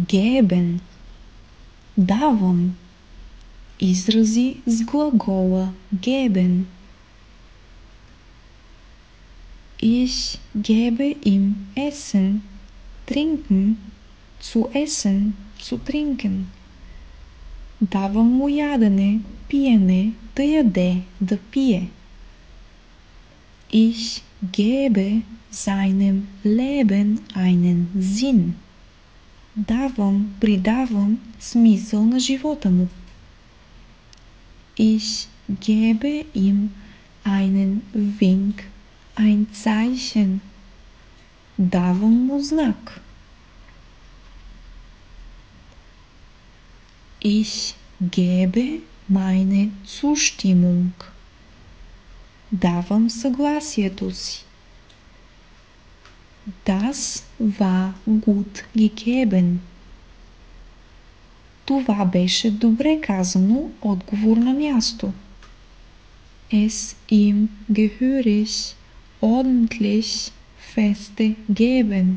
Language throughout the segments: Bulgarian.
geben. Давам. Изрази с глагола geben. Ich gebe ihm Essen, trinken, zu essen, zu trinken. Давам му ядене, пиене, да яде, да пие. Ich gebe seinem Leben einen Sinn. Давам, придавам смисъл на живота му. Ich gebe ihm einen Wink, ein Zeichen. Давам му знак. Ich gebe meine Zustimmung. Давам съгласието си. Das war gut gegeben. Това беше добре казано, отговор на място. Es ihm gehörig, ordentlich, feste geben.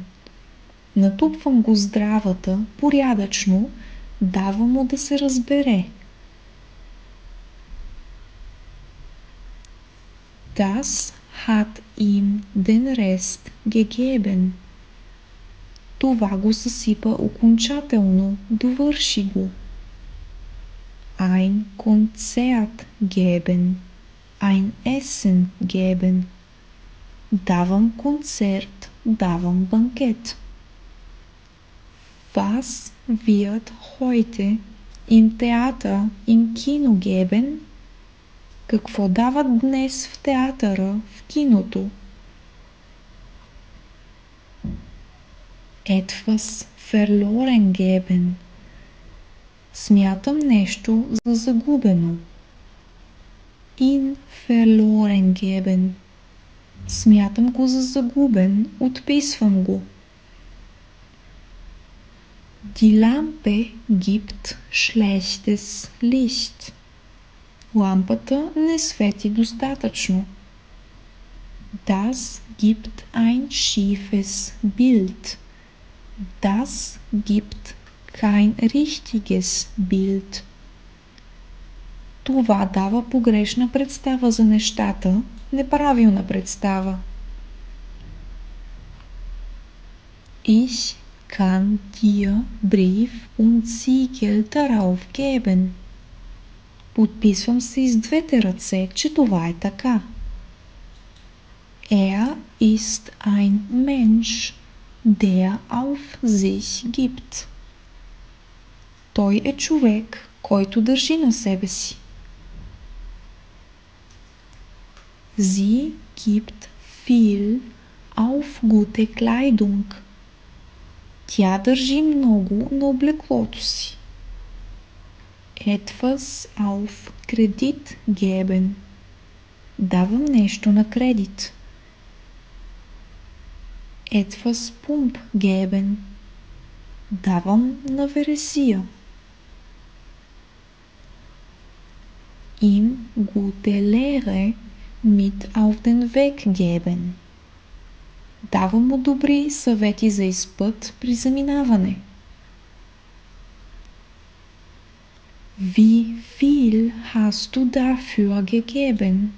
Натупвам го здравата, порядъчно, давам му да се разбере. Das hat ihm den Rest gegeben. Това го съсипа окончателно, довърши го. Ein Konzert geben. Ein Essen geben. Давам концерт, давам банкет. Was wird heute im Theater, im Kino geben? Какво дават днес в театъра, в киното? Etwas verloren geben. Смятам нещо за загубено. In verloren geben. Смятам го за загубен, отписвам го. Die Lampe gibt schlechtes Licht. Лампата не свети достатъчно. Das gibt ein schiefes Bild. Das gibt kein richtiges Bild. Това дава погрешна представа за нещата, неправилна представа. Ich kann dir Brief und Siegel darauf geben. Подписвам се и с двете ръце, че това е така. Er ist ein Mensch, der auf sich gibt. Той е човек, който държи на себе си. Sie gibt viel auf gute Kleidung. Тя държи много на облеклото си. Etwas auf Kredit geben. Давам нещо на кредит. Etwas Pump geben. Давам на вересия. Ihm gute Lehre mit auf den Weg geben. Давам му добри съвети за изпът при заминаване. Wie viel hast du dafür gegeben?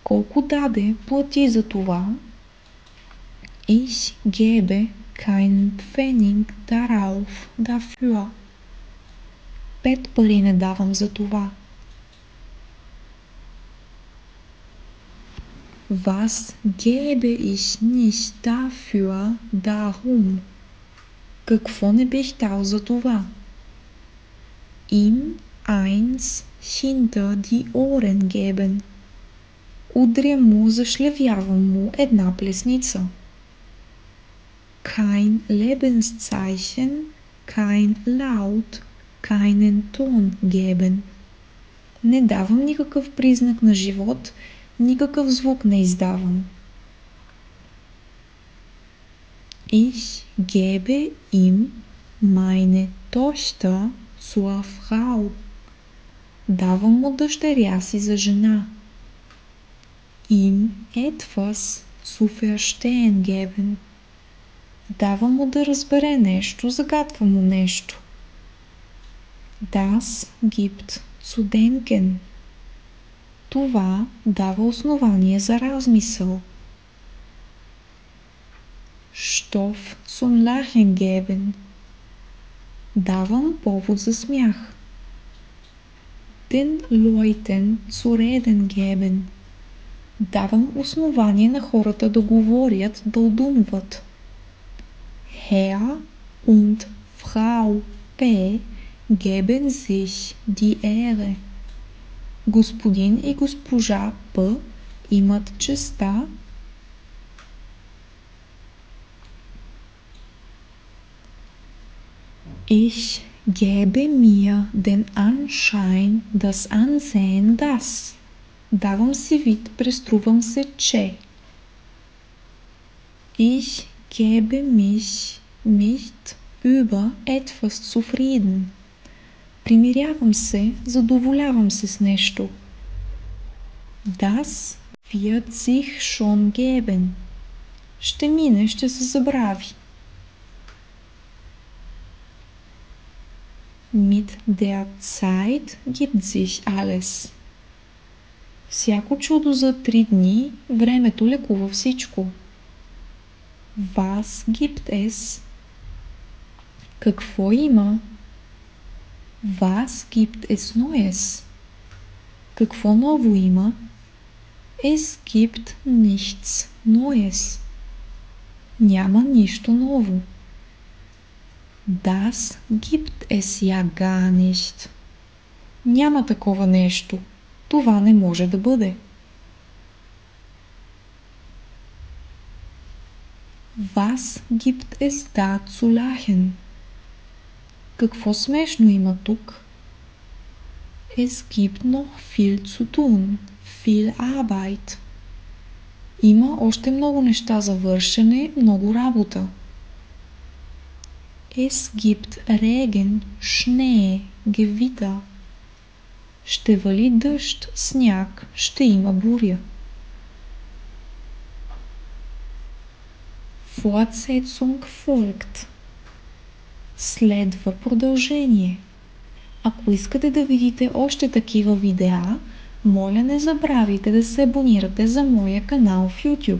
Колко даде, плати за това. Ich gebe keinen Pfennig darauf, dafür. 5 пари не давам за това. Was gebe ich nicht dafür, darum? Какво не бих дал за това? Ihm eins hinter die Ohren geben. Удря му, зашлевявам му една плесница. Kein Lebenszeichen, kein Laut, keinen Ton geben. Не давам никакъв признак на живот, никакъв звук не издавам. Ich gebe ihm meine Tochter zur Frau. Давам му дъщеря си за жена. Ihm etwas zu verstehen geben. Дава му да разбере нещо, загатва му нещо. Das gibt zu denken. Това дава основание за размисъл. Stoff zum Lachen geben. Давам повод за смях. Den Leuten zu reden geben. Давам основание на хората да говорят, да удумват. Herr und Frau P geben sich die Ehre. Господин и госпожа П имат честа. Ich gebe mir den Anschein, das Ansehen, das. Давам си вид, преструвам се, че. Ich gebe mich nicht über etwas zufrieden. Примирявам се, задоволявам се с нещо. Das wird sich schon geben. Ще мине, ще се забрави. Mit der Zeit gibt sich alles. Всяко чудо за 3 дни, времето лекува всичко. Was gibt es? Какво има? Was gibt es Neues? Какво ново има? Es gibt nichts Neues. Няма нищо ново. Das gibt es ja gar nicht. Няма такова нещо. Това не може да бъде. Was gibt es da zu lachen? Какво смешно има тук? Es gibt noch viel zu tun. Viel Arbeit. Има още много неща за вършене, много работа. Es gibt Regen, Schnee, Gewitter. Ще вали дъжд, сняг, ще има буря. Fortsetzung folgt. Следва продължение. Ако искате да видите още такива видеа, моля не забравяйте да се абонирате за моя канал в YouTube.